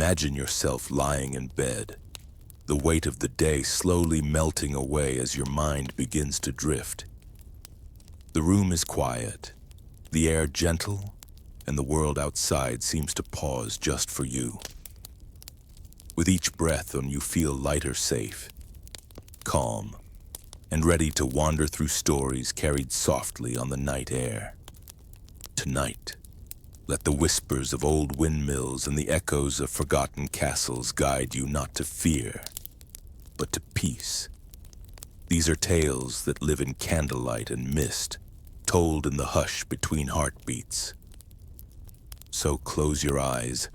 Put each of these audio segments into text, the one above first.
Imagine yourself lying in bed, the weight of the day slowly melting away as your mind begins to drift. The room is quiet, the air gentle, and the world outside seems to pause just for you. With each breath you feel lighter, safe, calm, and ready to wander through stories carried softly on the night air. Tonight, let the whispers of old windmills and the echoes of forgotten castles guide you not to fear, but to peace. These are tales that live in candlelight and mist, told in the hush between heartbeats. So close your eyes,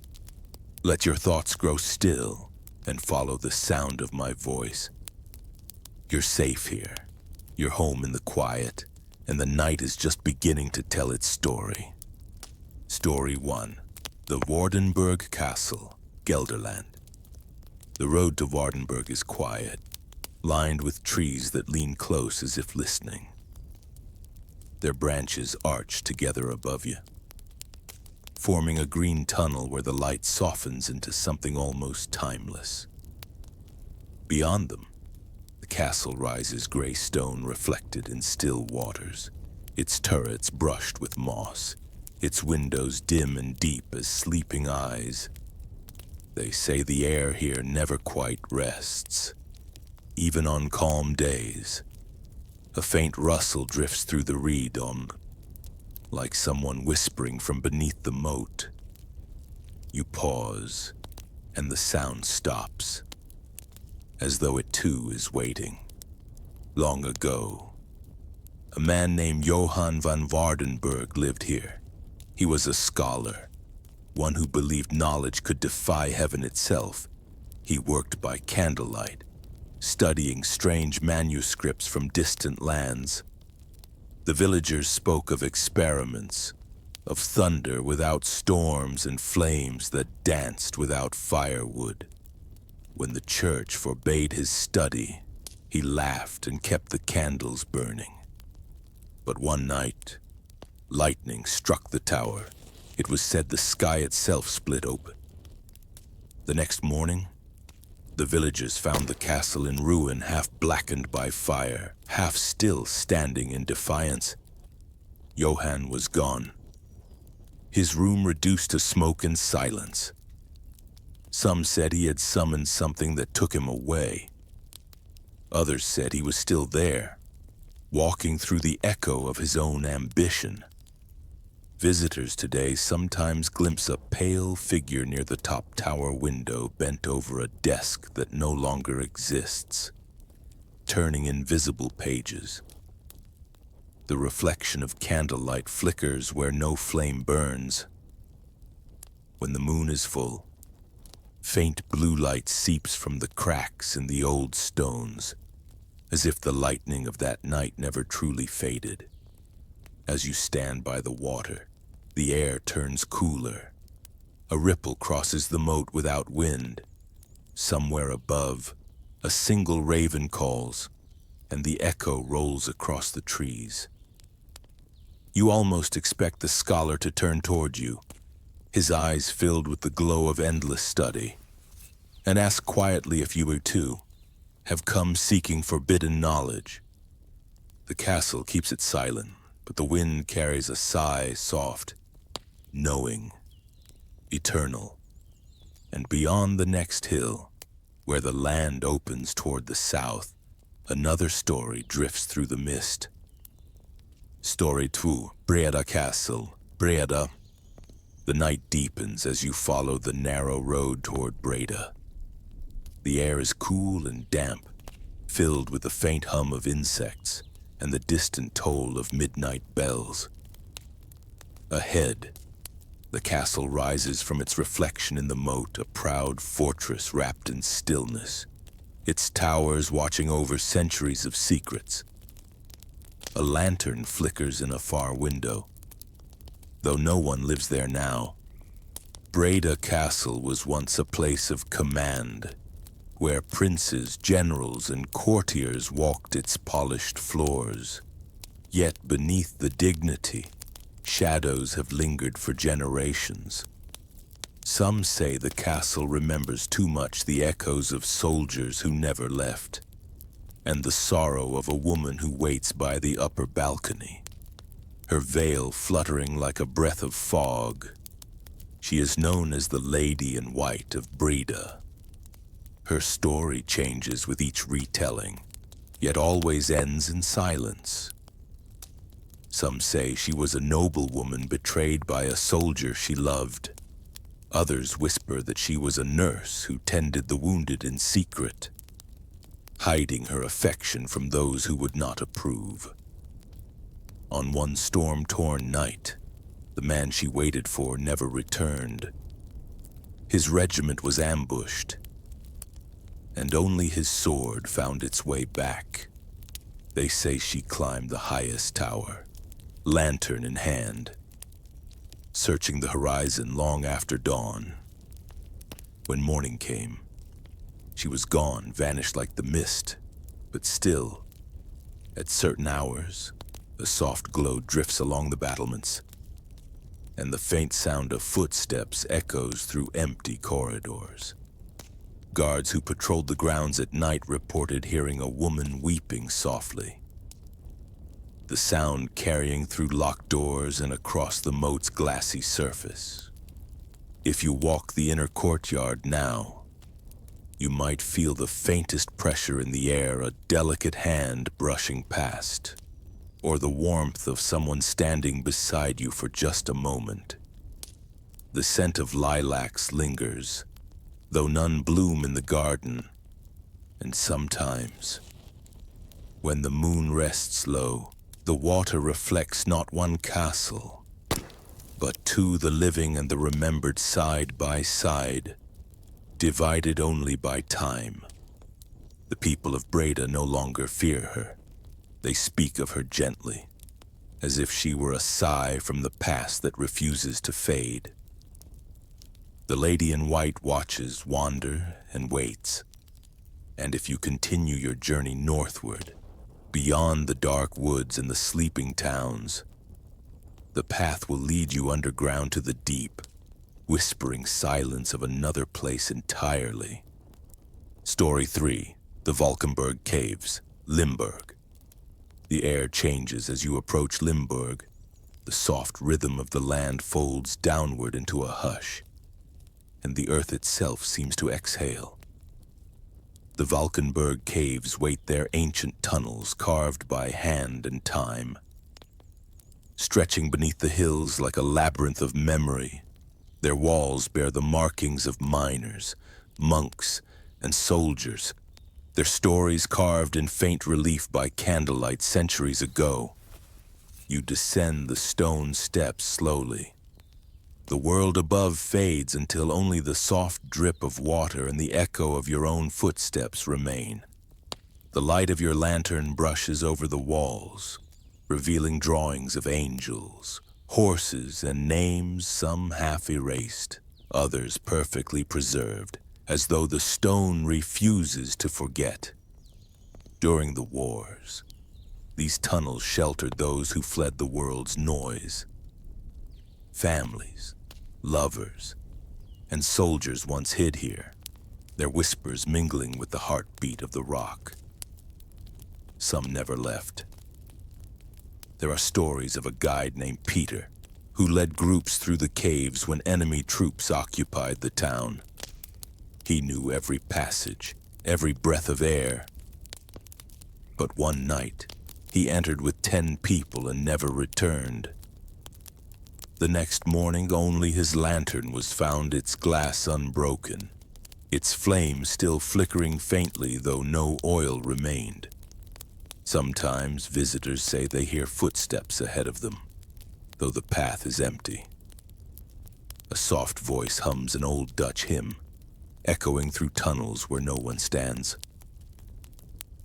let your thoughts grow still, and follow the sound of my voice. You're safe here, you're home in the quiet, and the night is just beginning to tell its story. Story 1. The Waardenberg Castle, Gelderland. The road to Waardenberg is quiet, lined with trees that lean close as if listening. Their branches arch together above you, forming a green tunnel where the light softens into something almost timeless. Beyond them, the castle rises gray stone reflected in still waters, its turrets brushed with moss, its windows dim and deep as sleeping eyes. They say the air here never quite rests, even on calm days. A faint rustle drifts through the reed like someone whispering from beneath the moat. You pause, and the sound stops, as though it too is waiting. Long ago, a man named Johann van Waardenberg lived here. He was a scholar, one who believed knowledge could defy heaven itself. He worked by candlelight, studying strange manuscripts from distant lands. The villagers spoke of experiments, of thunder without storms and flames that danced without firewood. When the church forbade his study, he laughed and kept the candles burning. But one night, lightning struck the tower. It was said the sky itself split open. The next morning, the villagers found the castle in ruin, half blackened by fire, half still standing in defiance. Johann was gone, his room reduced to smoke and silence. Some said he had summoned something that took him away. Others said he was still there, walking through the echo of his own ambition. Visitors today sometimes glimpse a pale figure near the top tower window bent over a desk that no longer exists, turning invisible pages. The reflection of candlelight flickers where no flame burns. When the moon is full, faint blue light seeps from the cracks in the old stones, as if the lightning of that night never truly faded. As you stand by the water, the air turns cooler. A ripple crosses the moat without wind. Somewhere above, a single raven calls, and the echo rolls across the trees. You almost expect the scholar to turn toward you, his eyes filled with the glow of endless study, and ask quietly if you too have come seeking forbidden knowledge. The castle keeps it silent, but the wind carries a sigh, soft, knowing, eternal. And beyond the next hill, where the land opens toward the south, another story drifts through the mist. Story 2, Breda Castle, Breda. The night deepens as you follow the narrow road toward Breda. The air is cool and damp, filled with the faint hum of insects and the distant toll of midnight bells. Ahead, the castle rises from its reflection in the moat, a proud fortress wrapped in stillness, its towers watching over centuries of secrets. A lantern flickers in a far window, though no one lives there now. Breda Castle was once a place of command, where princes, generals, and courtiers walked its polished floors. Yet beneath the dignity, shadows have lingered for generations. Some say the castle remembers too much the echoes of soldiers who never left, and the sorrow of a woman who waits by the upper balcony, her veil fluttering like a breath of fog. She is known as the Lady in White of Breda. Her story changes with each retelling, yet always ends in silence. Some say she was a noblewoman betrayed by a soldier she loved. Others whisper that she was a nurse who tended the wounded in secret, hiding her affection from those who would not approve. On one storm-torn night, the man she waited for never returned. His regiment was ambushed, and only his sword found its way back. They say she climbed the highest tower, lantern in hand, searching the horizon long after dawn. When morning came, she was gone, vanished like the mist, but still, at certain hours, a soft glow drifts along the battlements, and the faint sound of footsteps echoes through empty corridors. Guards who patrolled the grounds at night reported hearing a woman weeping softly, the sound carrying through locked doors and across the moat's glassy surface. If you walk the inner courtyard now, you might feel the faintest pressure in the air, a delicate hand brushing past, or the warmth of someone standing beside you for just a moment. The scent of lilacs lingers, though none bloom in the garden, and sometimes, when the moon rests low, the water reflects not one castle, but two, the living and the remembered side by side, divided only by time. The people of Breda no longer fear her. They speak of her gently, as if she were a sigh from the past that refuses to fade. The Lady in White watches, wander, and waits, and if you continue your journey northward, beyond the dark woods and the sleeping towns, the path will lead you underground to the deep, whispering silence of another place entirely. Story 3, the Valkenburg Caves, Limburg. The air changes as you approach Limburg. The soft rhythm of the land folds downward into a hush, and the earth itself seems to exhale. The Valkenburg Caves wait their ancient tunnels carved by hand and time. Stretching beneath the hills like a labyrinth of memory, their walls bear the markings of miners, monks, and soldiers, their stories carved in faint relief by candlelight centuries ago. You descend the stone steps slowly. The world above fades until only the soft drip of water and the echo of your own footsteps remain. The light of your lantern brushes over the walls, revealing drawings of angels, horses, and names, some half erased, others perfectly preserved, as though the stone refuses to forget. During the wars, these tunnels sheltered those who fled the world's noise. Families, lovers, and soldiers once hid here, their whispers mingling with the heartbeat of the rock. Some never left. There are stories of a guide named Peter, who led groups through the caves when enemy troops occupied the town. He knew every passage, every breath of air. But one night, he entered with 10 people and never returned. The next morning, only his lantern was found, its glass unbroken, its flame still flickering faintly, though no oil remained. Sometimes visitors say they hear footsteps ahead of them, though the path is empty. A soft voice hums an old Dutch hymn, echoing through tunnels where no one stands.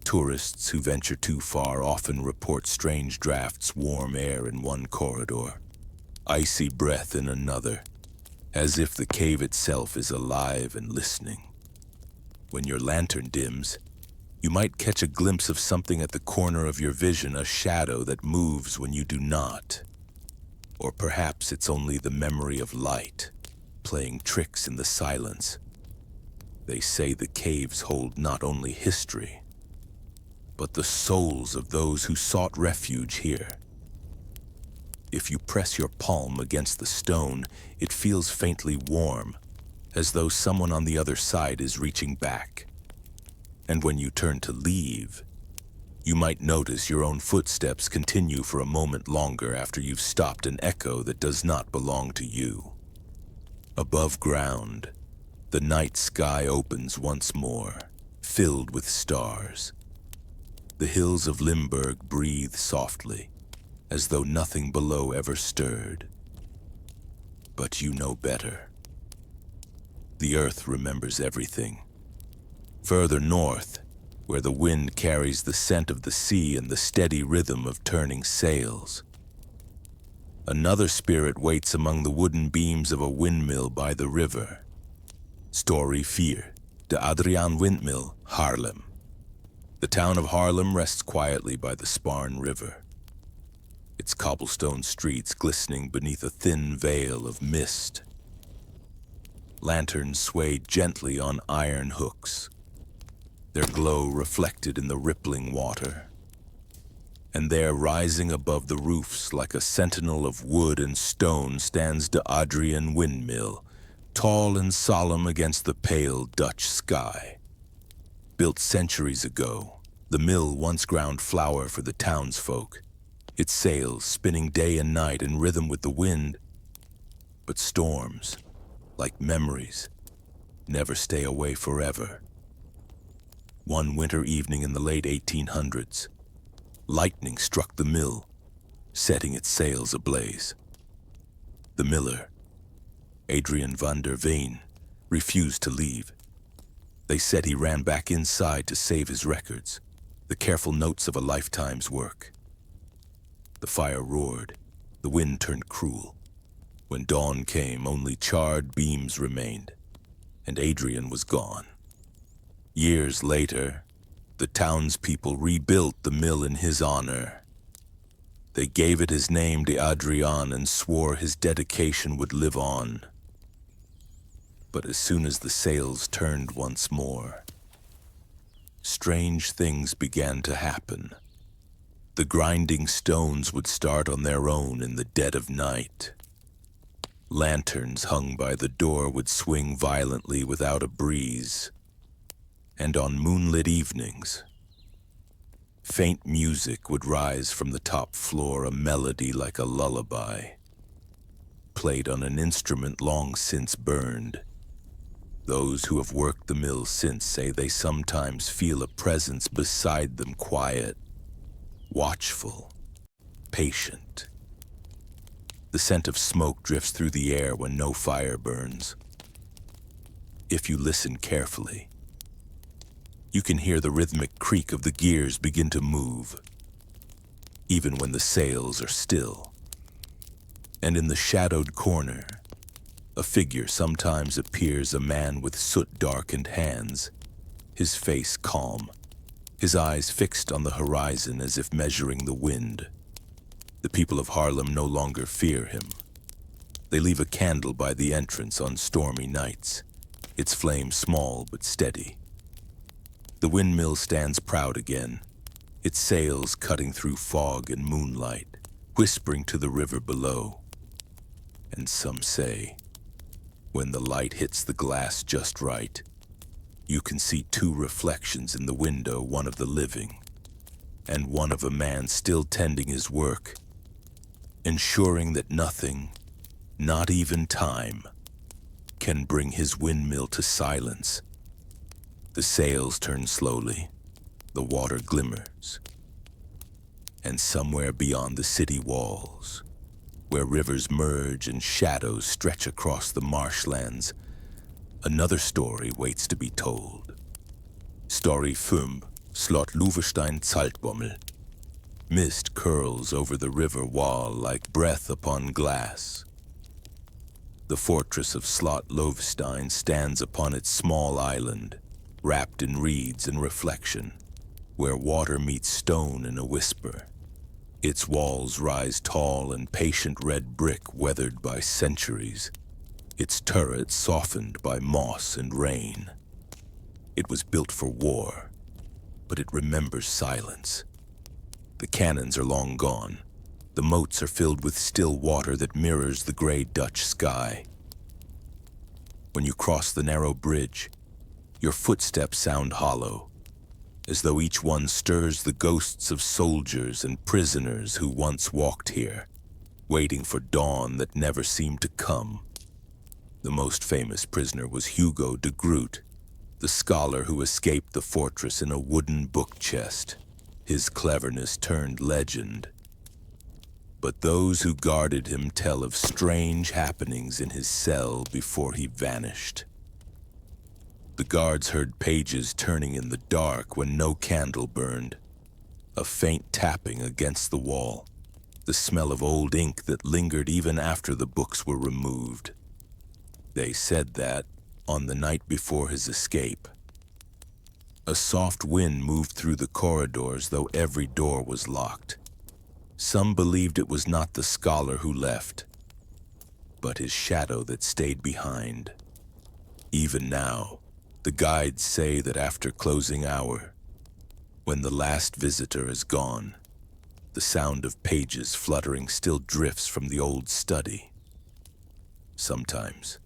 Tourists who venture too far often report strange drafts, warm air in one corridor, icy breath in another, as if the cave itself is alive and listening. When your lantern dims, you might catch a glimpse of something at the corner of your vision, a shadow that moves when you do not. Or perhaps it's only the memory of light, playing tricks in the silence. They say the caves hold not only history, but the souls of those who sought refuge here. If you press your palm against the stone, it feels faintly warm, as though someone on the other side is reaching back. And when you turn to leave, you might notice your own footsteps continue for a moment longer after you've stopped an echo that does not belong to you. Above ground, the night sky opens once more, filled with stars. The hills of Limburg breathe softly, as though nothing below ever stirred. But you know better. The earth remembers everything. Further north, where the wind carries the scent of the sea and the steady rhythm of turning sails, another spirit waits among the wooden beams of a windmill by the river. Story 4, de Adrean Windmill, Haarlem. The town of Haarlem rests quietly by the Sparn River, its cobblestone streets glistening beneath a thin veil of mist. Lanterns sway gently on iron hooks, their glow reflected in the rippling water. And there, rising above the roofs like a sentinel of wood and stone, stands de Adrean Windmill, tall and solemn against the pale Dutch sky. Built centuries ago, the mill once ground flour for the townsfolk, its sails spinning day and night in rhythm with the wind. But storms, like memories, never stay away forever. One winter evening in the late 1800s, lightning struck the mill, setting its sails ablaze. The miller, Adrian van der Veen, refused to leave. They said he ran back inside to save his records, the careful notes of a lifetime's work. The fire roared, the wind turned cruel. When dawn came, only charred beams remained, and Adrian was gone. Years later, the townspeople rebuilt the mill in his honor. They gave it his name, de Adrean, and swore his dedication would live on. But as soon as the sails turned once more, strange things began to happen. The grinding stones would start on their own in the dead of night. Lanterns hung by the door would swing violently without a breeze. And on moonlit evenings, faint music would rise from the top floor, a melody like a lullaby, played on an instrument long since burned. Those who have worked the mill since say they sometimes feel a presence beside them, quiet, watchful, patient. The scent of smoke drifts through the air when no fire burns. If you listen carefully, you can hear the rhythmic creak of the gears begin to move, even when the sails are still. And in the shadowed corner, a figure sometimes appears, a man with soot-darkened hands, his face calm, his eyes fixed on the horizon as if measuring the wind. The people of Haarlem no longer fear him. They leave a candle by the entrance on stormy nights, its flame small but steady. The windmill stands proud again, its sails cutting through fog and moonlight, whispering to the river below. And some say, when the light hits the glass just right, you can see two reflections in the window, one of the living, and one of a man still tending his work, ensuring that nothing, not even time, can bring his windmill to silence. The sails turn slowly, the water glimmers, and somewhere beyond the city walls, where rivers merge and shadows stretch across the marshlands, another story waits to be told. Story 5, Slot Loevestein Zaltbommel. Mist curls over the river wall like breath upon glass. The fortress of Slot Loevestein stands upon its small island, wrapped in reeds and reflection, where water meets stone in a whisper. Its walls rise tall and patient red brick weathered by centuries. its turrets softened by moss and rain. It was built for war, but it remembers silence. The cannons are long gone. The moats are filled with still water that mirrors the gray Dutch sky. When you cross the narrow bridge, your footsteps sound hollow, as though each one stirs the ghosts of soldiers and prisoners who once walked here, waiting for dawn that never seemed to come. The most famous prisoner was Hugo de Groot, the scholar who escaped the fortress in a wooden book chest. His cleverness turned legend. But those who guarded him tell of strange happenings in his cell before he vanished. The guards heard pages turning in the dark when no candle burned, a faint tapping against the wall, the smell of old ink that lingered even after the books were removed. They said that, on the night before his escape, a soft wind moved through the corridors, though every door was locked. Some believed it was not the scholar who left, but his shadow that stayed behind. Even now, the guides say that after closing hour, when the last visitor is gone, the sound of pages fluttering still drifts from the old study. Sometimes,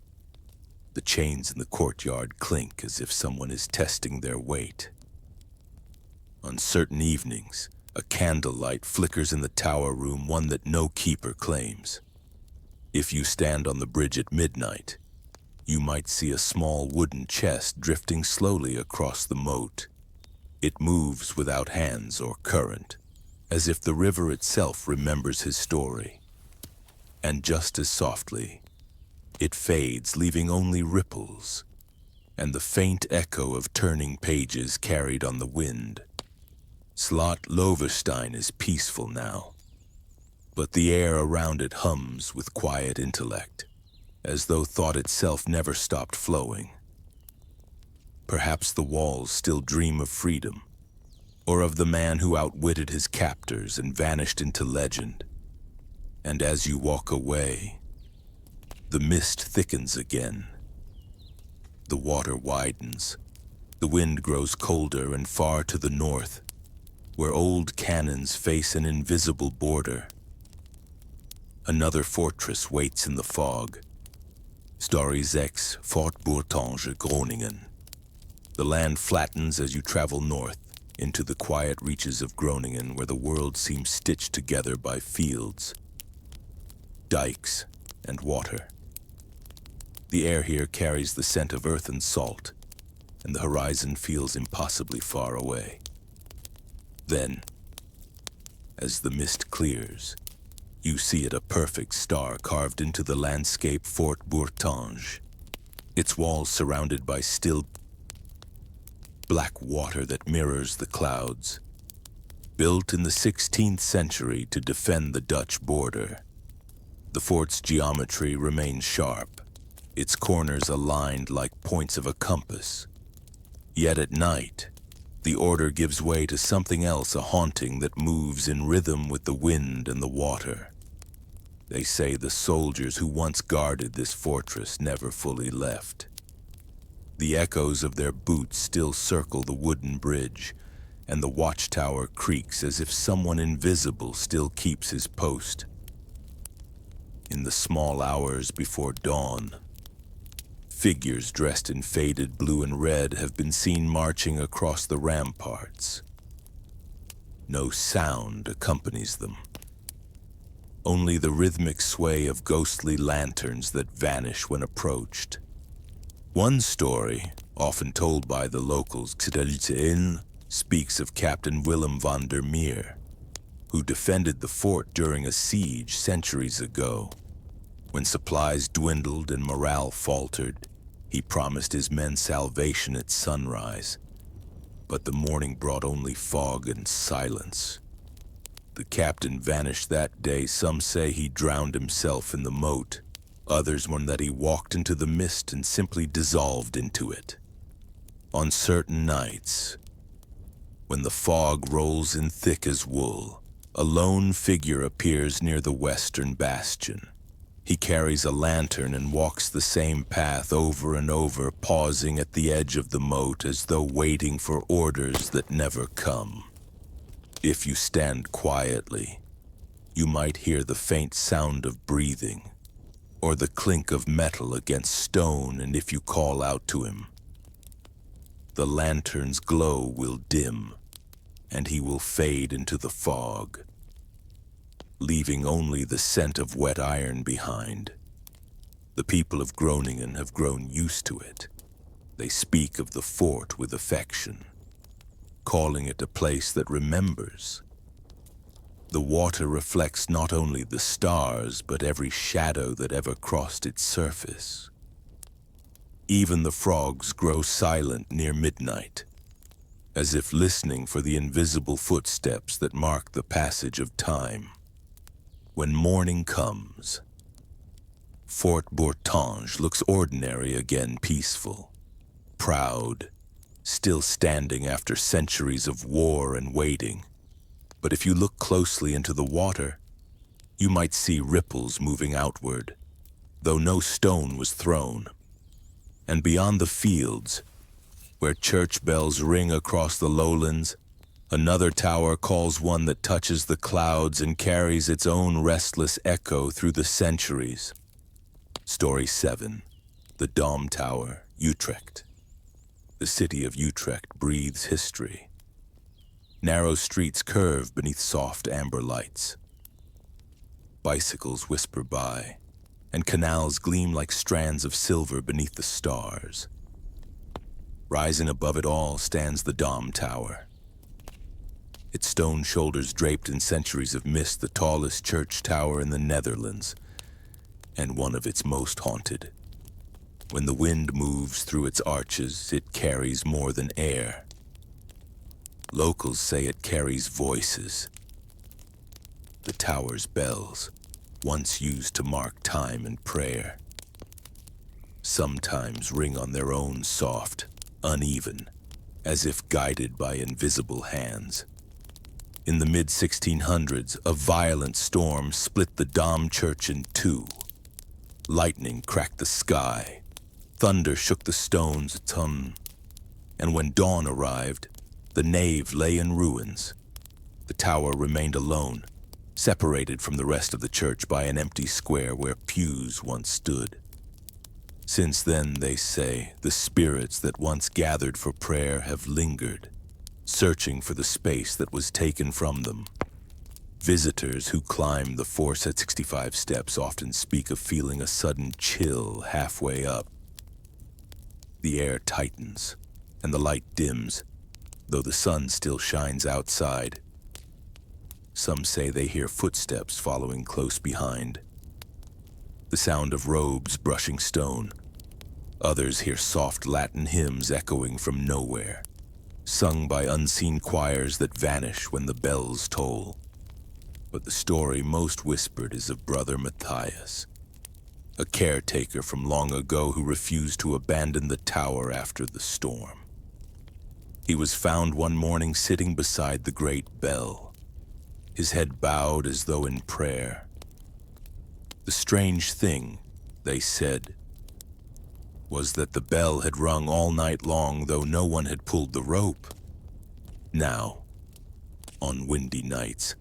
the chains in the courtyard clink as if someone is testing their weight. On certain evenings, a candlelight flickers in the tower room, one that no keeper claims. If you stand on the bridge at midnight, you might see a small wooden chest drifting slowly across the moat. It moves without hands or current, as if the river itself remembers his story. And just as softly, it fades, leaving only ripples, and the faint echo of turning pages carried on the wind. Slot Loevestein is peaceful now, but the air around it hums with quiet intellect, as though thought itself never stopped flowing. Perhaps the walls still dream of freedom, or of the man who outwitted his captors and vanished into legend. And as you walk away, the mist thickens again. The water widens. The wind grows colder, and far to the north, where old cannons face an invisible border, another fortress waits in the fog. Starry 6, Fort Bourtange, Groningen. The land flattens as you travel north into the quiet reaches of Groningen, where the world seems stitched together by fields, dikes, and water. The air here carries the scent of earth and salt, and the horizon feels impossibly far away. Then, as the mist clears, you see it, a perfect star carved into the landscape, Fort Bourtange, its walls surrounded by still black water that mirrors the clouds. Built in the 16th century to defend the Dutch border, the fort's geometry remains sharp, its corners aligned like points of a compass. Yet at night, the order gives way to something else, a haunting that moves in rhythm with the wind and the water. They say the soldiers who once guarded this fortress never fully left. The echoes of their boots still circle the wooden bridge, and the watchtower creaks as if someone invisible still keeps his post. In the small hours before dawn, figures dressed in faded blue and red have been seen marching across the ramparts. No sound accompanies them, only the rhythmic sway of ghostly lanterns that vanish when approached. One story, often told by the locals, speaks of Captain Willem van der Meer, who defended the fort during a siege centuries ago. When supplies dwindled and morale faltered, he promised his men salvation at sunrise. But the morning brought only fog and silence. The captain vanished that day. Some say he drowned himself in the moat. Others mourn that he walked into the mist and simply dissolved into it. On certain nights, when the fog rolls in thick as wool, a lone figure appears near the western bastion. He carries a lantern and walks the same path over and over, pausing at the edge of the moat as though waiting for orders that never come. If you stand quietly, you might hear the faint sound of breathing, or the clink of metal against stone, and if you call out to him, the lantern's glow will dim, and he will fade into the fog, leaving only the scent of wet iron behind. The people of Groningen have grown used to it. They speak of the fort with affection, calling it a place that remembers. The water reflects not only the stars, but every shadow that ever crossed its surface. Even the frogs grow silent near midnight, as if listening for the invisible footsteps that mark the passage of time. When morning comes, Fort Bourtange looks ordinary again, peaceful, proud, still standing after centuries of war and waiting. But if you look closely into the water, you might see ripples moving outward, though no stone was thrown. And beyond the fields, where church bells ring across the lowlands, another tower calls one that touches the clouds and carries its own restless echo through the centuries. Story 7, the Dom Tower, Utrecht. The city of Utrecht breathes history. Narrow streets curve beneath soft amber lights. Bicycles whisper by, and canals gleam like strands of silver beneath the stars. Rising above it all stands the Dom Tower. Its stone shoulders draped in centuries of mist, the tallest church tower in the Netherlands, and one of its most haunted. When the wind moves through its arches, it carries more than air. Locals say it carries voices. The tower's bells, once used to mark time and prayer, sometimes ring on their own soft, uneven, as if guided by invisible hands. In the mid-1600s, a violent storm split the Dom Church in two. Lightning cracked the sky, thunder shook the stones, and when dawn arrived, the nave lay in ruins. The tower remained alone, separated from the rest of the church by an empty square where pews once stood. Since then, they say, the spirits that once gathered for prayer have lingered, searching for the space that was taken from them. Visitors who climb the 465 steps often speak of feeling a sudden chill halfway up. The air tightens, and the light dims, though the sun still shines outside. Some say they hear footsteps following close behind, the sound of robes brushing stone. Others hear soft Latin hymns echoing from nowhere, sung by unseen choirs that vanish when the bells toll. But the story most whispered is of Brother Matthias, a caretaker from long ago who refused to abandon the tower after the storm. He was found one morning sitting beside the great bell, his head bowed as though in prayer. The strange thing, they said, was that the bell had rung all night long, though no one had pulled the rope. Now, on windy nights,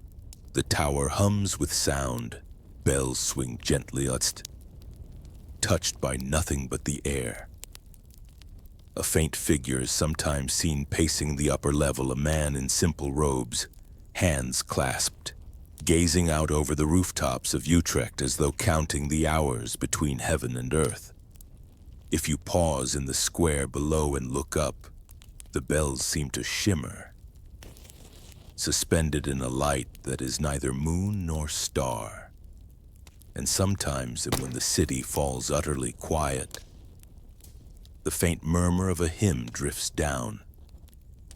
the tower hums with sound, bells swing gently touched by nothing but the air. A faint figure is sometimes seen pacing the upper level, a man in simple robes, hands clasped, gazing out over the rooftops of Utrecht as though counting the hours between heaven and earth. If you pause in the square below and look up, the bells seem to shimmer, suspended in a light that is neither moon nor star. And sometimes, when the city falls utterly quiet, the faint murmur of a hymn drifts down,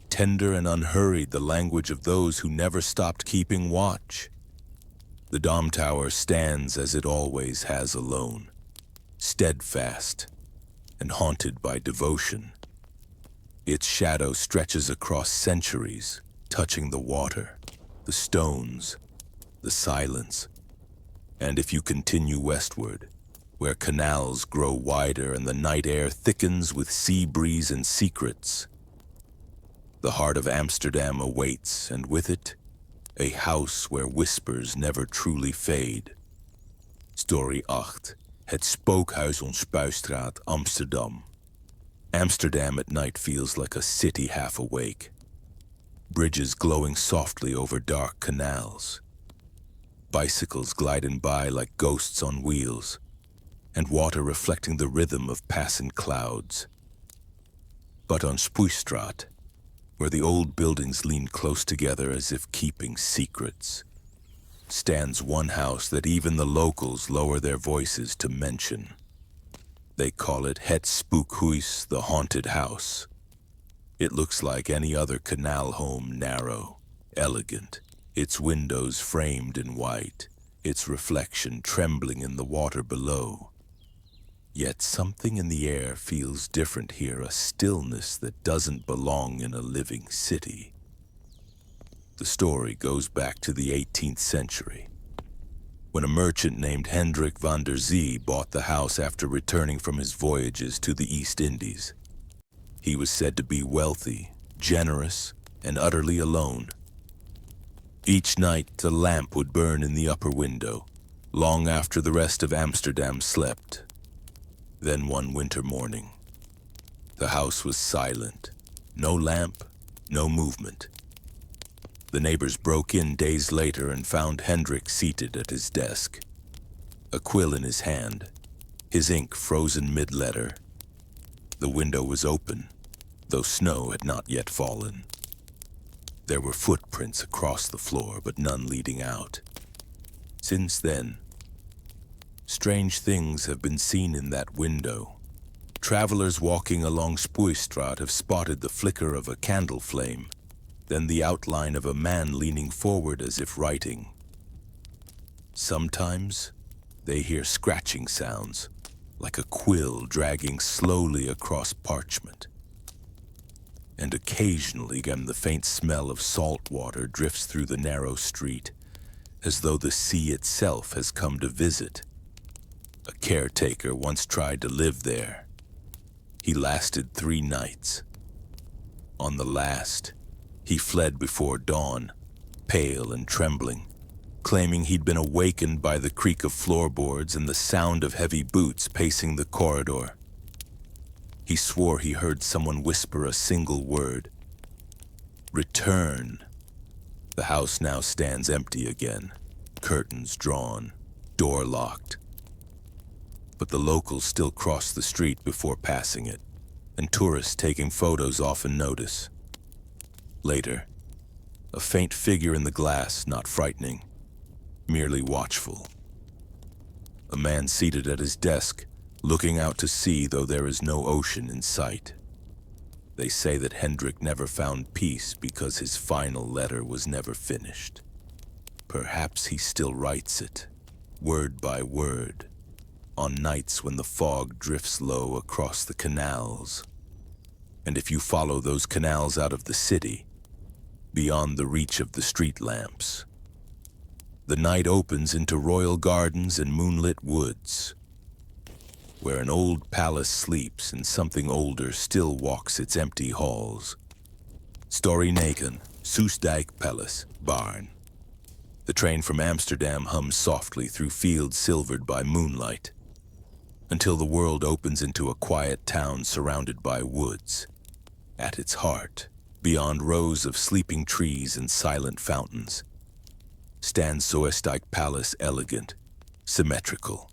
tender and unhurried, the language of those who never stopped keeping watch. The Dom Tower stands as it always has, alone, steadfast and haunted by devotion. Its shadow stretches across centuries, touching the water, the stones, the silence. And if you continue westward, where canals grow wider and the night air thickens with sea breeze and secrets, the heart of Amsterdam awaits, and with it, a house where whispers never truly fade. Story 8. Het Spookhuis on Spuistraat, Amsterdam. Amsterdam at night feels like a city half awake. Bridges glowing softly over dark canals. Bicycles gliding by like ghosts on wheels, and water reflecting the rhythm of passing clouds. But on Spuistraat, where the old buildings lean close together as if keeping secrets, stands one house that even the locals lower their voices to mention. They call it Het Spookhuis, the haunted house. It looks like any other canal home, narrow, elegant, its windows framed in white, its reflection trembling in the water below. Yet something in the air feels different here, a stillness that doesn't belong in a living city. The story goes back to the 18th century, when a merchant named Hendrik van der Zee bought the house after returning from his voyages to the East Indies. He was said to be wealthy, generous, and utterly alone. Each night, a lamp would burn in the upper window, long after the rest of Amsterdam slept. Then one winter morning, the house was silent. No lamp, no movement. The neighbors broke in days later and found Hendrik seated at his desk, a quill in his hand, his ink frozen mid-letter. The window was open, though snow had not yet fallen. There were footprints across the floor, but none leading out. Since then, strange things have been seen in that window. Travelers walking along Spuistraat have spotted the flicker of a candle flame, then the outline of a man leaning forward as if writing. Sometimes they hear scratching sounds, like a quill dragging slowly across parchment. And occasionally again the faint smell of salt water drifts through the narrow street, as though the sea itself has come to visit. A caretaker once tried to live there. He lasted 3 nights. On the last, he fled before dawn, pale and trembling, claiming he'd been awakened by the creak of floorboards and the sound of heavy boots pacing the corridor. He swore he heard someone whisper a single word: "Return." The house now stands empty again, curtains drawn, door locked. But the locals still cross the street before passing it, and tourists taking photos often notice. Later, a faint figure in the glass, not frightening, merely watchful. A man seated at his desk, looking out to sea, though there is no ocean in sight. They say that Hendrik never found peace because his final letter was never finished. Perhaps he still writes it, word by word, on nights when the fog drifts low across the canals. And if you follow those canals out of the city, beyond the reach of the street lamps, the night opens into royal gardens and moonlit woods, where an old palace sleeps and something older still walks its empty halls. Story 9, Soestdijk Palace, Baarn. The train from Amsterdam hums softly through fields silvered by moonlight, until the world opens into a quiet town surrounded by woods. At its heart, beyond rows of sleeping trees and silent fountains, stands Soestdijk Palace, elegant, symmetrical,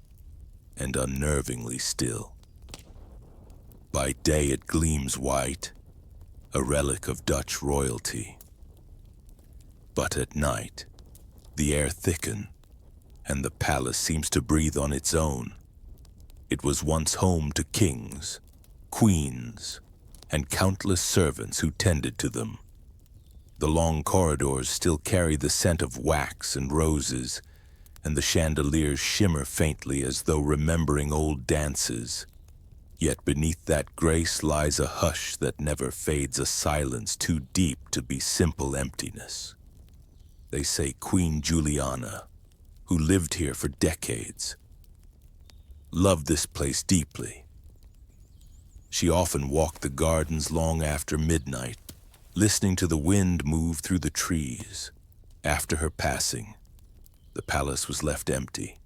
and unnervingly still. By day it gleams white, a relic of Dutch royalty. But at night, the air thickens, and the palace seems to breathe on its own. It was once home to kings, queens, and countless servants who tended to them. The long corridors still carry the scent of wax and roses, and the chandeliers shimmer faintly as though remembering old dances. Yet beneath that grace lies a hush that never fades, a silence too deep to be simple emptiness. They say Queen Juliana, who lived here for decades, loved this place deeply. She often walked the gardens long after midnight, listening to the wind move through the trees. After her passing, the palace was left empty.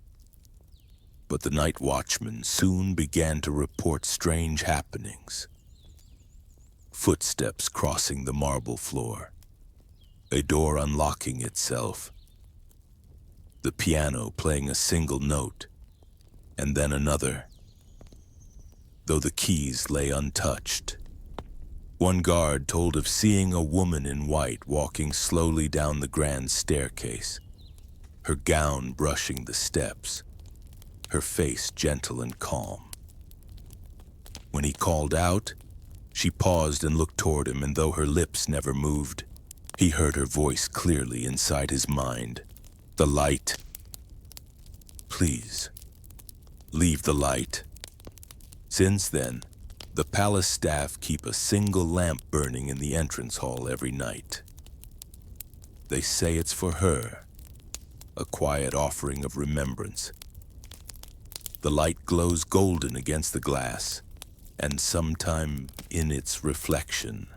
But the night watchman soon began to report strange happenings. Footsteps crossing the marble floor, a door unlocking itself, the piano playing a single note, and then another, though the keys lay untouched. One guard told of seeing a woman in white walking slowly down the grand staircase, her gown brushing the steps, her face gentle and calm. When he called out, she paused and looked toward him, and though her lips never moved, he heard her voice clearly inside his mind. The light. Please, leave the light. Since then, the palace staff keep a single lamp burning in the entrance hall every night. They say it's for her, a quiet offering of remembrance. The light glows golden against the glass, and sometime in its reflection,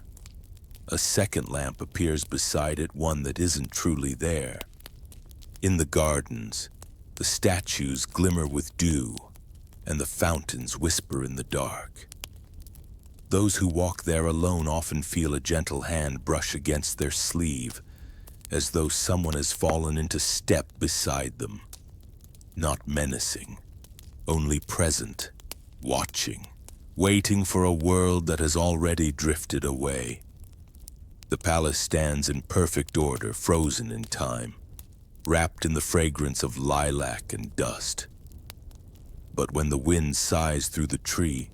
a second lamp appears beside it, one that isn't truly there. In the gardens, the statues glimmer with dew, and the fountains whisper in the dark. Those who walk there alone often feel a gentle hand brush against their sleeve, as though someone has fallen into step beside them. Not menacing, only present, watching, waiting for a world that has already drifted away. The palace stands in perfect order, frozen in time, wrapped in the fragrance of lilac and dust. But when the wind sighs through the tree,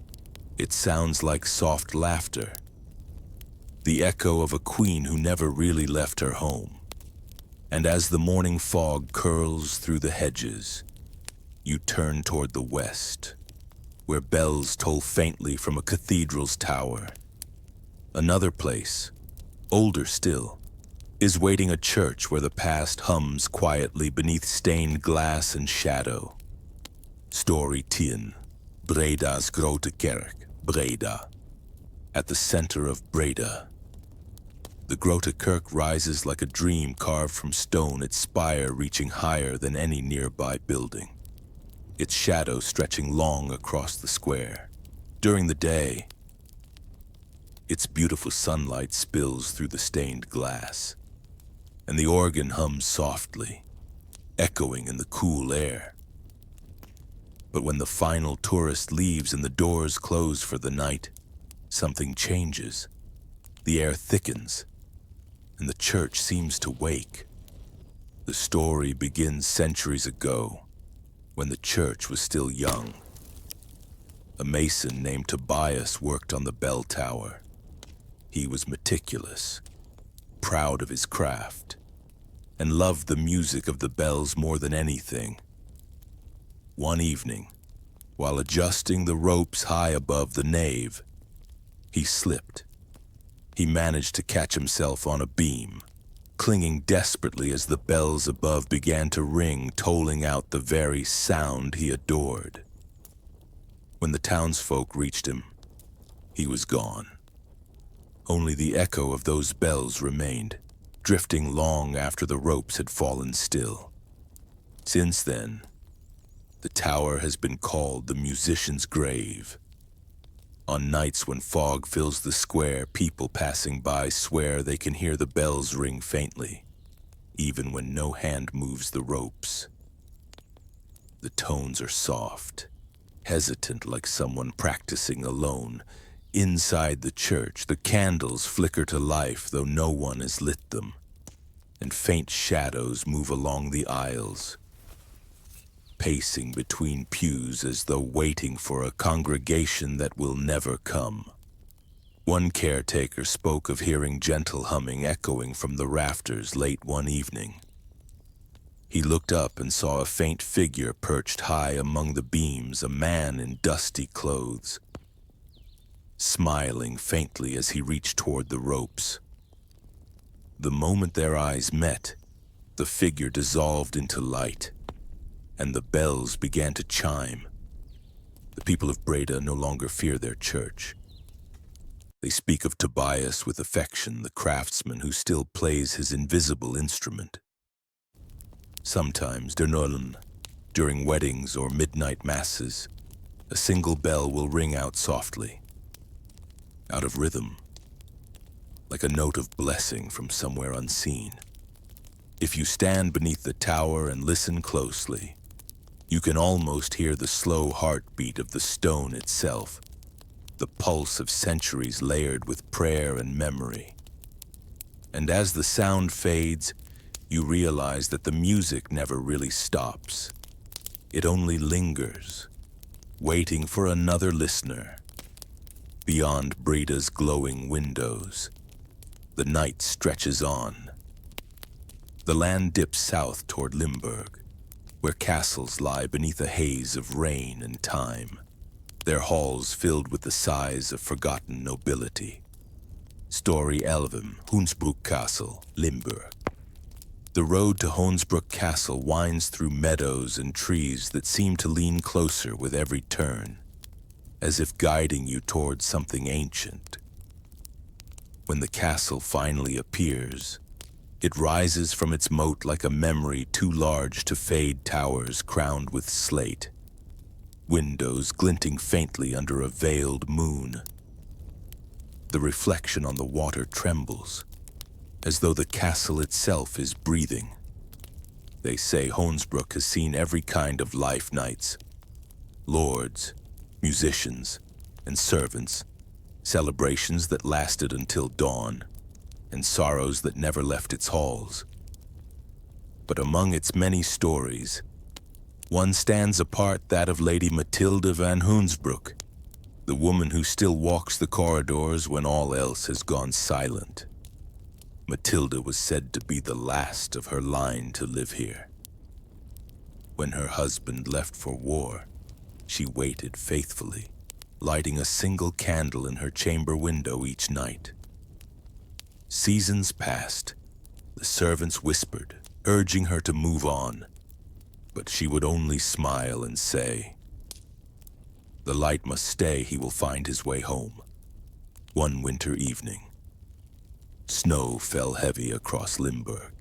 it sounds like soft laughter, the echo of a queen who never really left her home. And as the morning fog curls through the hedges, you turn toward the west, where bells toll faintly from a cathedral's tower. Another place, older still, is waiting, a church where the past hums quietly beneath stained glass and shadow. Story 10, Breda's Grote Kerk, Breda. At the center of Breda, the Grote Kerk rises like a dream carved from stone, its spire reaching higher than any nearby building, its shadow stretching long across the square. During the day, its beautiful sunlight spills through the stained glass, and the organ hums softly, echoing in the cool air. But when the final tourist leaves and the doors close for the night, something changes. The air thickens, and the church seems to wake. The story begins centuries ago, when the church was still young. A mason named Tobias worked on the bell tower. He was meticulous, proud of his craft, and loved the music of the bells more than anything. One evening, while adjusting the ropes high above the nave, he slipped. He managed to catch himself on a beam, clinging desperately as the bells above began to ring, tolling out the very sound he adored. When the townsfolk reached him, he was gone. Only the echo of those bells remained, drifting long after the ropes had fallen still. Since then, the tower has been called the musician's grave. On nights when fog fills the square, people passing by swear they can hear the bells ring faintly, even when no hand moves the ropes. The tones are soft, hesitant, like someone practicing alone. Inside the church, the candles flicker to life, though no one has lit them, and faint shadows move along the aisles, pacing between pews as though waiting for a congregation that will never come. One caretaker spoke of hearing gentle humming echoing from the rafters late one evening. He looked up and saw a faint figure perched high among the beams, a man in dusty clothes, smiling faintly as he reached toward the ropes. The moment their eyes met, the figure dissolved into light, and the bells began to chime. The people of Breda no longer fear their church. They speak of Tobias with affection, the craftsman who still plays his invisible instrument. Sometimes, during weddings or midnight masses, a single bell will ring out softly, out of rhythm, like a note of blessing from somewhere unseen. If you stand beneath the tower and listen closely, you can almost hear the slow heartbeat of the stone itself, the pulse of centuries layered with prayer and memory. And as the sound fades, you realize that the music never really stops. It only lingers, waiting for another listener. Beyond Breda's glowing windows, the night stretches on. The land dips south toward Limburg, where castles lie beneath a haze of rain and time, their halls filled with the sighs of forgotten nobility. Story 11, Hoensbroek Castle, Limburg. The road to Hoensbroek Castle winds through meadows and trees that seem to lean closer with every turn, as if guiding you towards something ancient. When the castle finally appears, it rises from its moat like a memory too large to fade, towers crowned with slate, windows glinting faintly under a veiled moon. The reflection on the water trembles, as though the castle itself is breathing. They say Hoensbroek has seen every kind of life nights: lords, musicians, and servants, celebrations that lasted until dawn, and sorrows that never left its halls. But among its many stories, one stands apart, that of Lady Matilda van Hoensbroek, the woman who still walks the corridors when all else has gone silent. Matilda was said to be the last of her line to live here. When her husband left for war, she waited faithfully, lighting a single candle in her chamber window each night. Seasons passed. The servants whispered, urging her to move on, but she would only smile and say, "The light must stay, he will find his way home." One winter evening, snow fell heavy across Limburg.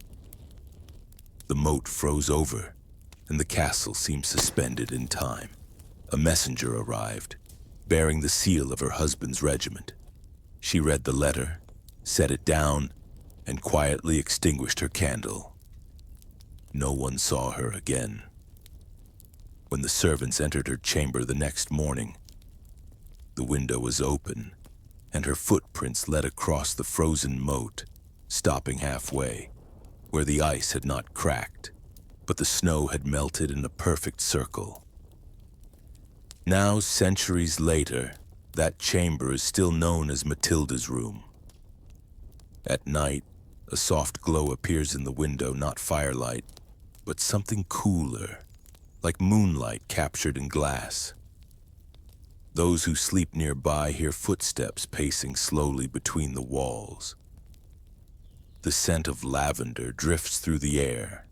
The moat froze over, and the castle seemed suspended in time. A messenger arrived, bearing the seal of her husband's regiment. She read the letter, set it down, and quietly extinguished her candle. No one saw her again. When the servants entered her chamber the next morning, the window was open, and her footprints led across the frozen moat, stopping halfway, where the ice had not cracked, but the snow had melted in a perfect circle. Now, centuries later, that chamber is still known as Matilda's room. At night, a soft glow appears in the window, not firelight, but something cooler, like moonlight captured in glass. Those who sleep nearby hear footsteps pacing slowly between the walls. The scent of lavender drifts through the air,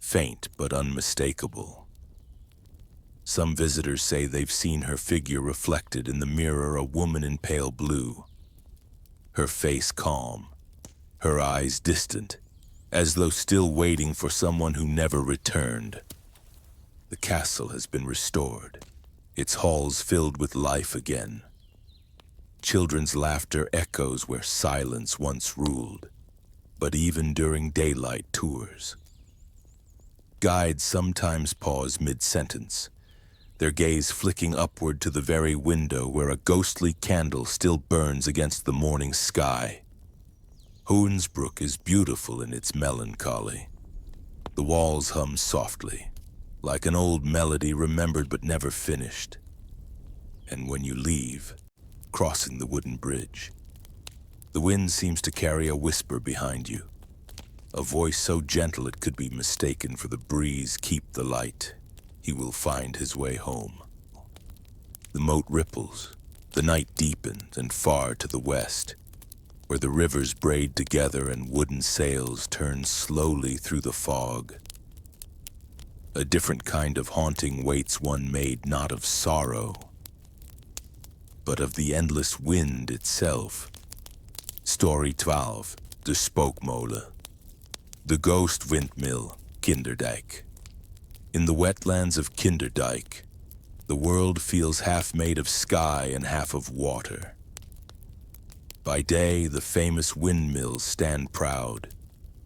faint but unmistakable. Some visitors say they've seen her figure reflected in the mirror, a woman in pale blue, her face calm, her eyes distant, as though still waiting for someone who never returned. The castle has been restored, its halls filled with life again. Children's laughter echoes where silence once ruled, but even during daylight tours. Guides sometimes pause mid-sentence, their gaze flicking upward to the very window where a ghostly candle still burns against the morning sky. Hoensbroek is beautiful in its melancholy. The walls hum softly, like an old melody remembered but never finished. And when you leave, crossing the wooden bridge, the wind seems to carry a whisper behind you, a voice so gentle it could be mistaken for the breeze. Keep the light, he will find his way home. The moat ripples, the night deepens, and far to the west, where the rivers braid together and wooden sails turn slowly through the fog, A different kind of haunting waits one made not of sorrow, but of the endless wind itself. Story 12, De Spookmolen. The ghost windmill, Kinderdijk. In the wetlands of Kinderdijk, the world feels half made of sky and half of water. By day, the famous windmills stand proud,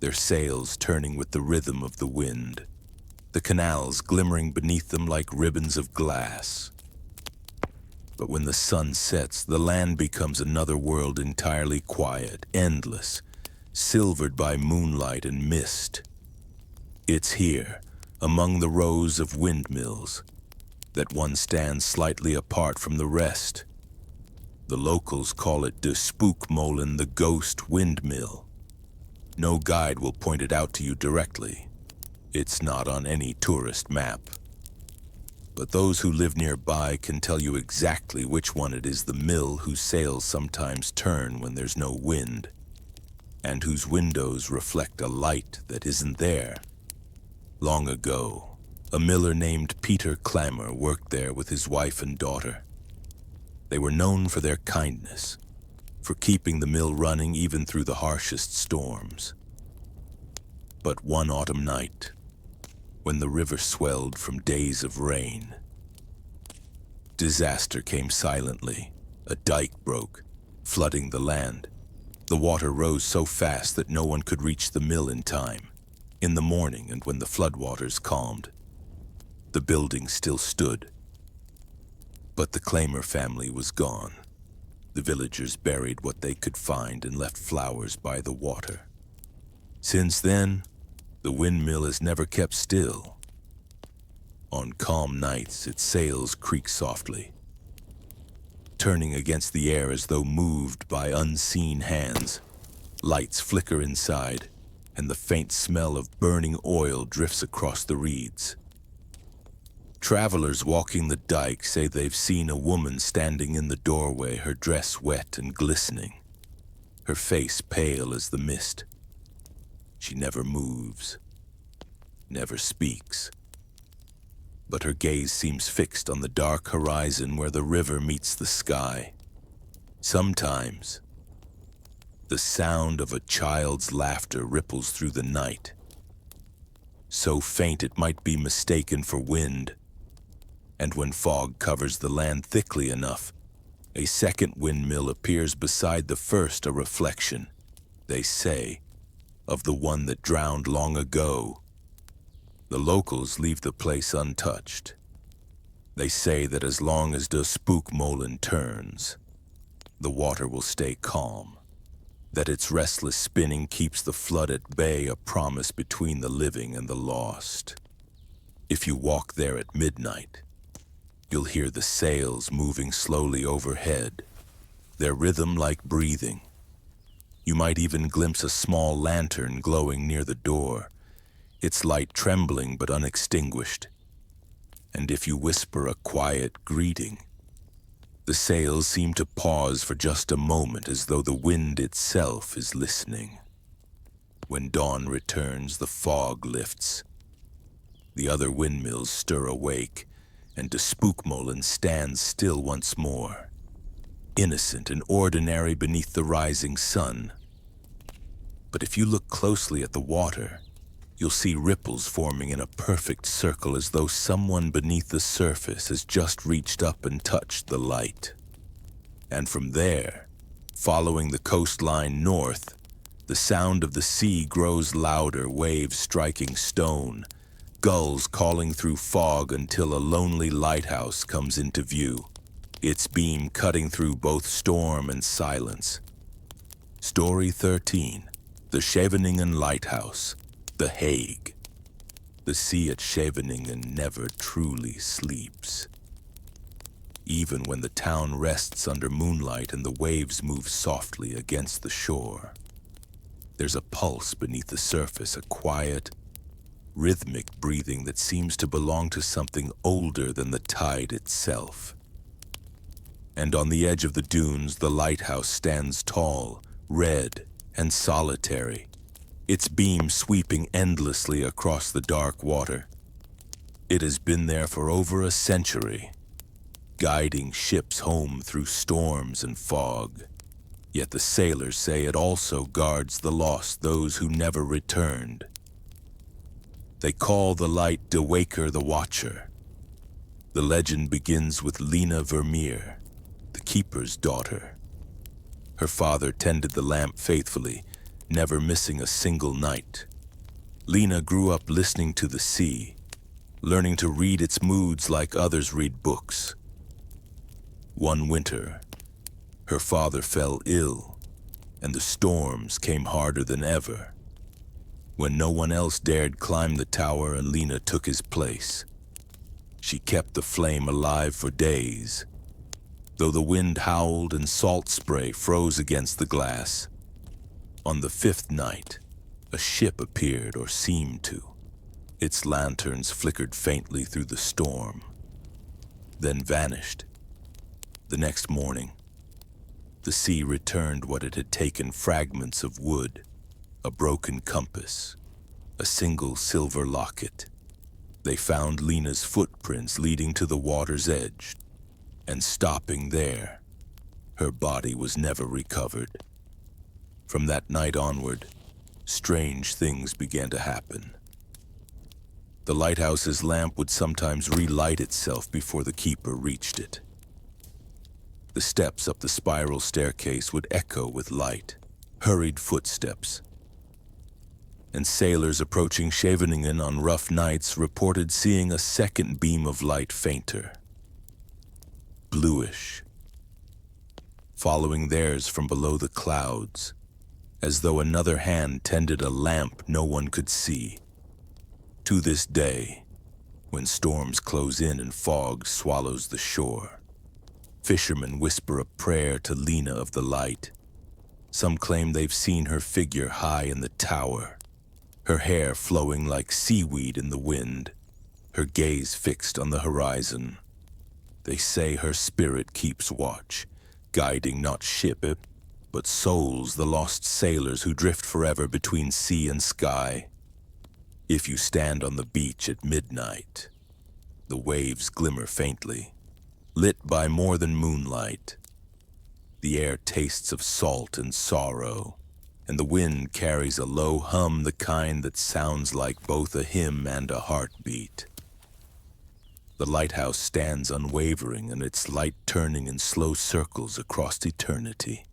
their sails turning with the rhythm of the wind, the canals glimmering beneath them like ribbons of glass. But when the sun sets, the land becomes another world entirely quiet, endless, silvered by moonlight and mist. It's here, among the rows of windmills, that one stands slightly apart from the rest. The locals call it De Spookmolen, the ghost windmill. No guide will point it out to you directly. It's not on any tourist map. But those who live nearby can tell you exactly which one it is, the mill whose sails sometimes turn when there's no wind, and whose windows reflect a light that isn't there. Long ago, a miller named Peter Clammer worked there with his wife and daughter. They were known for their kindness, for keeping the mill running even through the harshest storms. But one autumn night, when the river swelled from days of rain, disaster came silently. A dike broke, flooding the land. The water rose so fast that no one could reach the mill in time. In the morning, and when the floodwaters calmed, the building still stood. But the Clammer family was gone. The villagers buried what they could find and left flowers by the water. Since then, the windmill has never kept still. On calm nights, its sails creak softly, turning against the air as though moved by unseen hands. Lights flicker inside, and the faint smell of burning oil drifts across the reeds. Travelers walking the dike say they've seen a woman standing in the doorway, her dress wet and glistening, her face pale as the mist. She never moves, never speaks, but her gaze seems fixed on the dark horizon where the river meets the sky. Sometimes, the sound of a child's laughter ripples through the night, so faint it might be mistaken for wind. And when fog covers the land thickly enough, a second windmill appears beside the first, a reflection, they say, of the one that drowned long ago. The locals leave the place untouched. They say that as long as the Spookmolen turns, the water will stay calm, that its restless spinning keeps the flood at bay, a promise between the living and the lost. If you walk there at midnight, you'll hear the sails moving slowly overhead, their rhythm like breathing. You might even glimpse a small lantern glowing near the door, its light trembling but unextinguished. And if you whisper a quiet greeting, the sails seem to pause for just a moment, as though the wind itself is listening. When dawn returns, the fog lifts. The other windmills stir awake, and De Spookmolen stands still once more, innocent and ordinary beneath the rising sun. But if you look closely at the water, you'll see ripples forming in a perfect circle, as though someone beneath the surface has just reached up and touched the light. And from there, following the coastline north, the sound of the sea grows louder, waves striking stone, gulls calling through fog, until a lonely lighthouse comes into view, its beam cutting through both storm and silence. Story 13, the Scheveningen Lighthouse, The Hague. The sea at Scheveningen never truly sleeps. Even when the town rests under moonlight and the waves move softly against the shore, there's a pulse beneath the surface, a quiet, rhythmic breathing that seems to belong to something older than the tide itself. And on the edge of the dunes, the lighthouse stands tall, red, and solitary, its beam sweeping endlessly across the dark water. It has been there for over a century, guiding ships home through storms and fog. Yet the sailors say it also guards the lost, those who never returned. They call the light De Waker the Watcher. The legend begins with Lena Vermeer, the keeper's daughter. Her father tended the lamp faithfully, never missing a single night. Lena grew up listening to the sea, learning to read its moods like others read books. One winter, her father fell ill, and the storms came harder than ever. When no one else dared climb the tower and Lena took his place, she kept the flame alive for days. Though the wind howled and salt spray froze against the glass, on the fifth night, a ship appeared or seemed to. Its lanterns flickered faintly through the storm, then vanished. The next morning, the sea returned what it had taken: fragments of wood, a broken compass, a single silver locket. They found Lena's footprints leading to the water's edge, and stopping there, her body was never recovered. From that night onward, strange things began to happen. The lighthouse's lamp would sometimes relight itself before the keeper reached it. The steps up the spiral staircase would echo with light, hurried footsteps. And sailors approaching Scheveningen on rough nights reported seeing a second beam of light, fainter, bluish, following theirs from below the clouds, as though another hand tended a lamp no one could see. To this day, when storms close in and fog swallows the shore, fishermen whisper a prayer to Lena of the light. Some claim they've seen her figure high in the tower, her hair flowing like seaweed in the wind, her gaze fixed on the horizon. They say her spirit keeps watch, guiding not ship, but souls, the lost sailors who drift forever between sea and sky. If you stand on the beach at midnight, the waves glimmer faintly, lit by more than moonlight. The air tastes of salt and sorrow, and the wind carries a low hum, the kind that sounds like both a hymn and a heartbeat. The lighthouse stands unwavering, and its light turning in slow circles across eternity.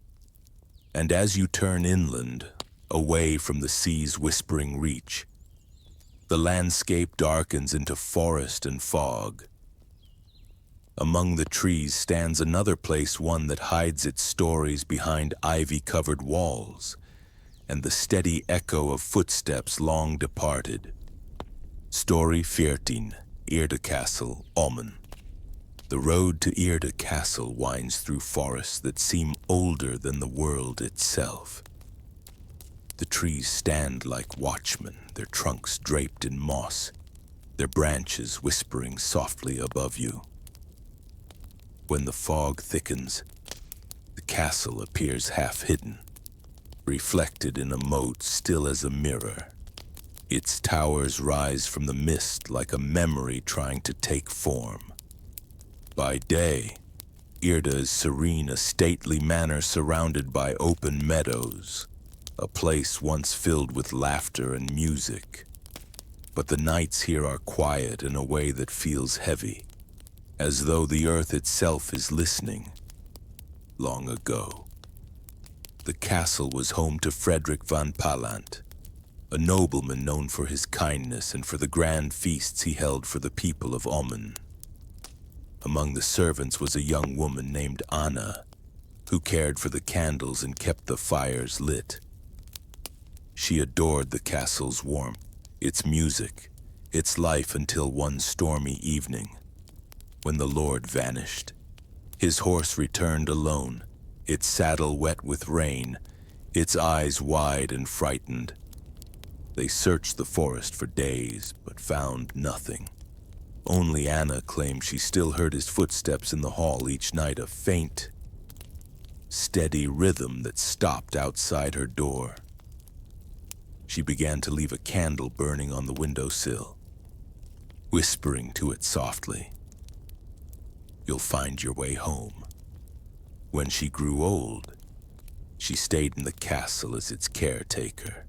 And as you turn inland, away from the sea's whispering reach, the landscape darkens into forest and fog. Among the trees stands another place, one that hides its stories behind ivy-covered walls, and the steady echo of footsteps long departed. Story 14, Eerde Castle, Ommen. The road to Eerde Castle winds through forests that seem older than the world itself. The trees stand like watchmen, their trunks draped in moss, their branches whispering softly above you. When the fog thickens, the castle appears half hidden, reflected in a moat still as a mirror. Its towers rise from the mist like a memory trying to take form. By day, Eerde is serene, a stately manor surrounded by open meadows, a place once filled with laughter and music. But the nights here are quiet in a way that feels heavy, as though the earth itself is listening. Long ago, the castle was home to Frederick van Pallandt, a nobleman known for his kindness and for the grand feasts he held for the people of Ommen. Among the servants was a young woman named Anna, who cared for the candles and kept the fires lit. She adored the castle's warmth, its music, its life, until one stormy evening, when the Lord vanished. His horse returned alone, its saddle wet with rain, its eyes wide and frightened. They searched the forest for days, but found nothing. Only Anna claimed she still heard his footsteps in the hall each night, a faint, steady rhythm that stopped outside her door. She began to leave a candle burning on the windowsill. whispering to it softly, "You'll find your way home." When she grew old, she stayed in the castle as its caretaker,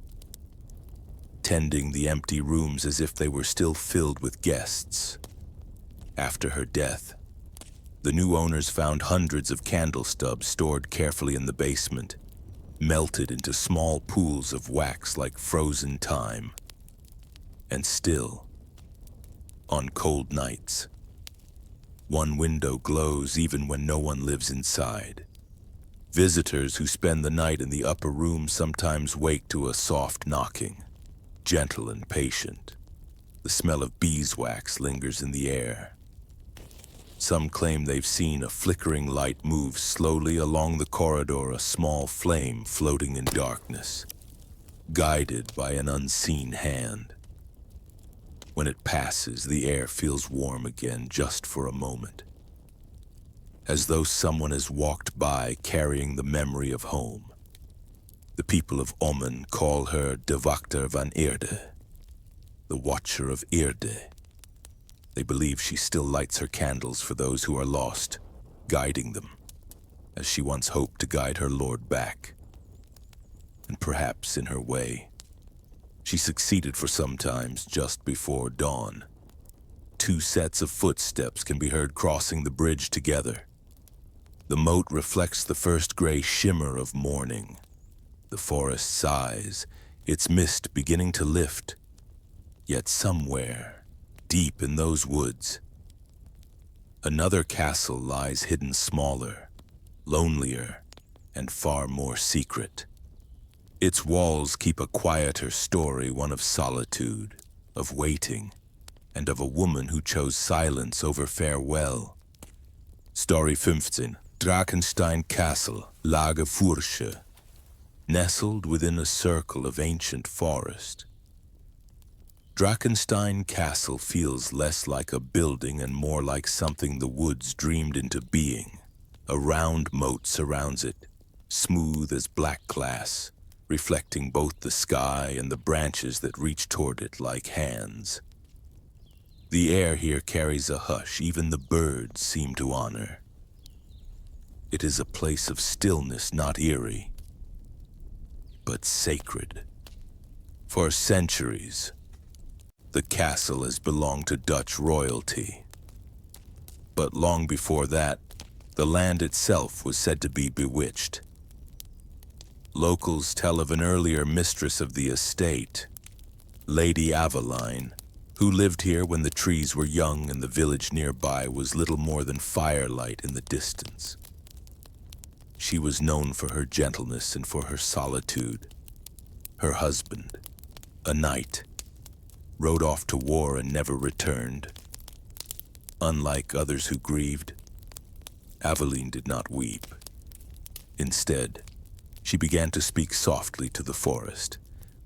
tending the empty rooms as if they were still filled with guests. After her death, the new owners found hundreds of candle stubs stored carefully in the basement, melted into small pools of wax like frozen time. And still, on cold nights, one window glows even when no one lives inside. Visitors who spend the night in the upper room sometimes wake to a soft knocking, gentle and patient. The smell of beeswax lingers in the air. Some claim they've seen a flickering light move slowly along the corridor, a small flame floating in darkness, guided by an unseen hand. When it passes, the air feels warm again just for a moment, as though someone has walked by carrying the memory of home. The people of Ommen call her de Wachter van Eerde, the Watcher of Eerde. They believe she still lights her candles for those who are lost, guiding them, as she once hoped to guide her lord back. And perhaps in her way, she succeeded for some times just before dawn. Two sets of footsteps can be heard crossing the bridge together. The moat reflects the first gray shimmer of morning. The forest sighs, its mist beginning to lift. Yet somewhere, deep in those woods, another castle lies hidden smaller, lonelier, and far more secret. Its walls keep a quieter story, one of solitude, of waiting, and of a woman who chose silence over farewell. Story 15. Drakensteyn Castle, Lage Vursche, nestled within a circle of ancient forest. Drakensteyn Castle feels less like a building and more like something the woods dreamed into being. A round moat surrounds it, smooth as black glass, reflecting both the sky and the branches that reach toward it like hands. The air here carries a hush even the birds seem to honor. It is a place of stillness, not eerie, but sacred. For centuries, the castle has belonged to Dutch royalty. But long before that, the land itself was said to be bewitched. Locals tell of an earlier mistress of the estate, Lady Aveline, who lived here when the trees were young and the village nearby was little more than firelight in the distance. She was known for her gentleness and for her solitude. Her husband, a knight, rode off to war and never returned. Unlike others who grieved, Aveline did not weep. Instead, she began to speak softly to the forest,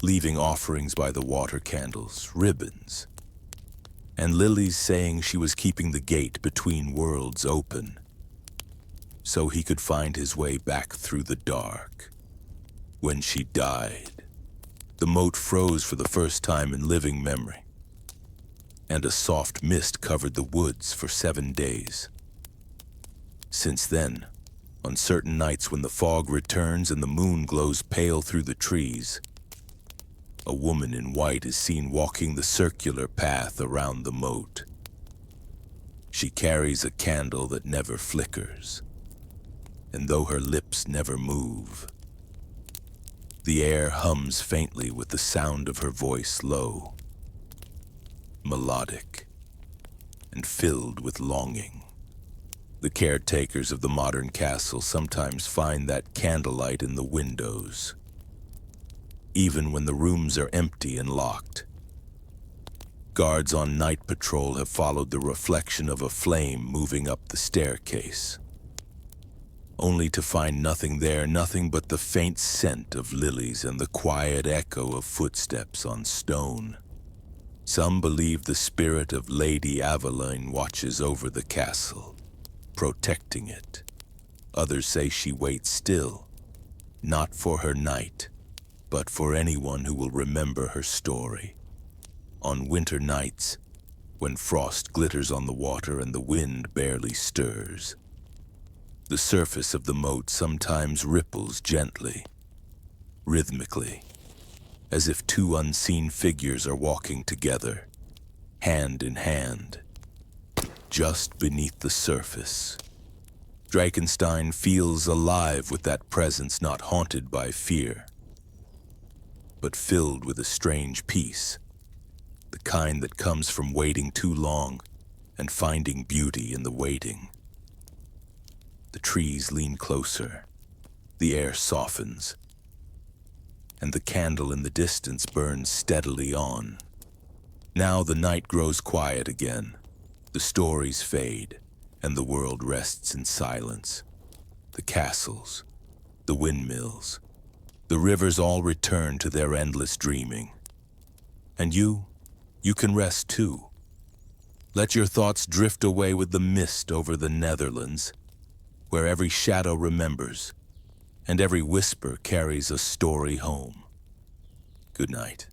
leaving offerings by the water candles, ribbons, and lilies, saying she was keeping the gate between worlds open, so he could find his way back through the dark. When she died, the moat froze for the first time in living memory, and a soft mist covered the woods for 7 days. Since then, on certain nights when the fog returns and the moon glows pale through the trees, a woman in white is seen walking the circular path around the moat. She carries a candle that never flickers, and though her lips never move, the air hums faintly with the sound of her voice, low, melodic, and filled with longing. The caretakers of the modern castle sometimes find that candlelight in the windows, even when the rooms are empty and locked. Guards on night patrol have followed the reflection of a flame moving up the staircase, only to find nothing there, nothing but the faint scent of lilies and the quiet echo of footsteps on stone. Some believe the spirit of Lady Aveline watches over the castle, protecting it. Others say she waits still, not for her knight, but for anyone who will remember her story. On winter nights, when frost glitters on the water and the wind barely stirs. The surface of the moat sometimes ripples gently, rhythmically, as if two unseen figures are walking together, hand in hand, just beneath the surface. Drakenstein feels alive with that presence, not haunted by fear, but filled with a strange peace, the kind that comes from waiting too long and finding beauty in the waiting. The trees lean closer, the air softens, and the candle in the distance burns steadily on. Now the night grows quiet again, the stories fade, and the world rests in silence. The castles, the windmills, the rivers all return to their endless dreaming. And you can rest too. Let your thoughts drift away with the mist over the Netherlands, where every shadow remembers, and every whisper carries a story home. Good night.